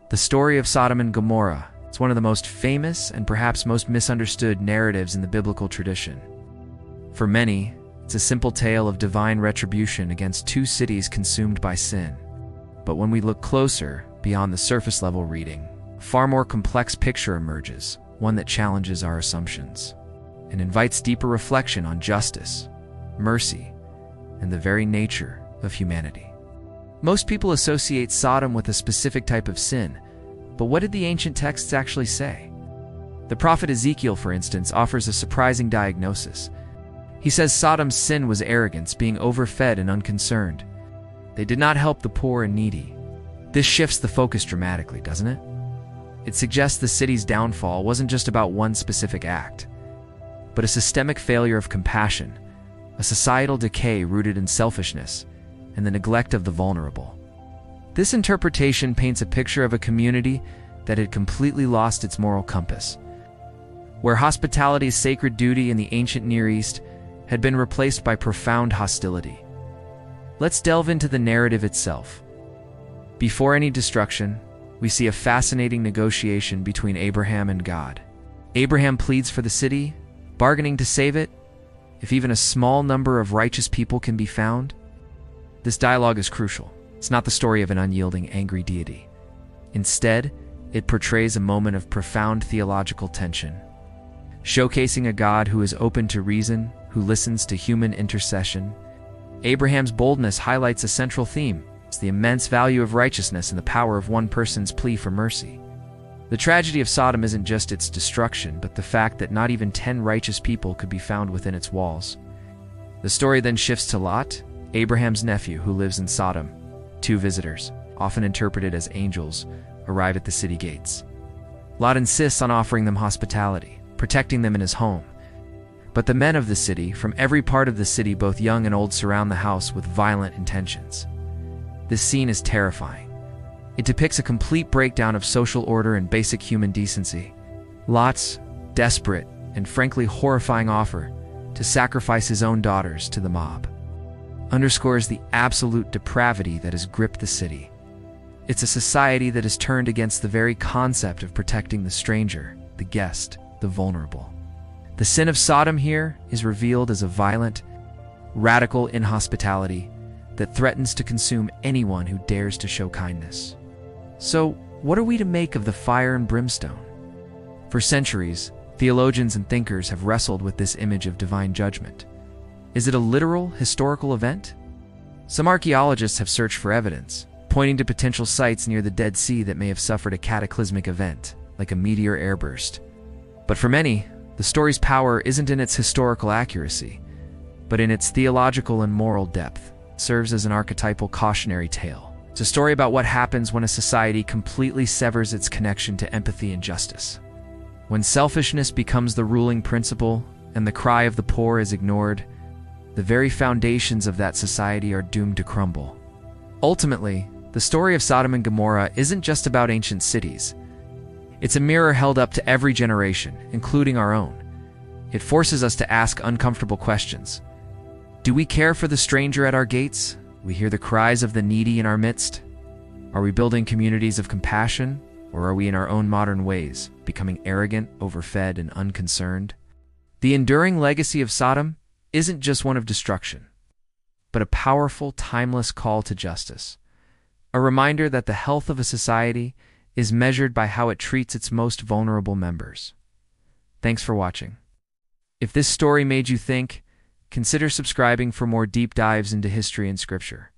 The story of Sodom and Gomorrah is one of the most famous and perhaps most misunderstood narratives in the biblical tradition. For many, it's a simple tale of divine retribution against two cities consumed by sin. But when we look closer, beyond the surface-level reading, a far more complex picture emerges, one that challenges our assumptions and invites deeper reflection on justice, mercy, and the very nature of humanity. Most people associate Sodom with a specific type of sin, but what did the ancient texts actually say? The prophet Ezekiel, for instance, offers a surprising diagnosis. He says Sodom's sin was arrogance, being overfed and unconcerned. They did not help the poor and needy. This shifts the focus dramatically, doesn't it? It suggests the city's downfall wasn't just about one specific act, but a systemic failure of compassion, a societal decay rooted in selfishness, and the neglect of the vulnerable. This interpretation paints a picture of a community that had completely lost its moral compass, where hospitality's sacred duty in the ancient Near East had been replaced by profound hostility. Let's delve into the narrative itself. Before any destruction, we see a fascinating negotiation between Abraham and God. Abraham pleads for the city, bargaining to save it, if even a small number of righteous people can be found. This dialogue is crucial. It's not the story of an unyielding, angry deity. Instead, it portrays a moment of profound theological tension, showcasing a God who is open to reason, who listens to human intercession. Abraham's boldness highlights a central theme. It's the immense value of righteousness and the power of one person's plea for mercy. The tragedy of Sodom isn't just its destruction, but the fact that not even 10 righteous people could be found within its walls. The story then shifts to Lot, Abraham's nephew who lives in Sodom. Two visitors, often interpreted as angels, arrive at the city gates. Lot insists on offering them hospitality, protecting them in his home. But the men of the city, from every part of the city, both young and old, surround the house with violent intentions. This scene is terrifying. It depicts a complete breakdown of social order and basic human decency. Lot's desperate and frankly horrifying offer to sacrifice his own daughters to the mob underscores the absolute depravity that has gripped the city. It's a society that has turned against the very concept of protecting the stranger, the guest, the vulnerable. The sin of Sodom here is revealed as a violent, radical inhospitality that threatens to consume anyone who dares to show kindness. So, what are we to make of the fire and brimstone? For centuries, theologians and thinkers have wrestled with this image of divine judgment. Is it a literal, historical event? Some archaeologists have searched for evidence, pointing to potential sites near the Dead Sea that may have suffered a cataclysmic event, like a meteor airburst. But for many, the story's power isn't in its historical accuracy, but in its theological and moral depth. It serves as an archetypal cautionary tale. It's a story about what happens when a society completely severs its connection to empathy and justice. When selfishness becomes the ruling principle and the cry of the poor is ignored, the very foundations of that society are doomed to crumble. Ultimately, the story of Sodom and Gomorrah isn't just about ancient cities. It's a mirror held up to every generation, including our own. It forces us to ask uncomfortable questions. Do we care for the stranger at our gates? Do we hear the cries of the needy in our midst? Are we building communities of compassion, or are we in our own modern ways, becoming arrogant, overfed, and unconcerned? The enduring legacy of Sodom isn't just one of destruction, but a powerful, timeless call to justice. A reminder that the health of a society is measured by how it treats its most vulnerable members. Thanks for watching. If this story made you think, consider subscribing for more deep dives into history and scripture.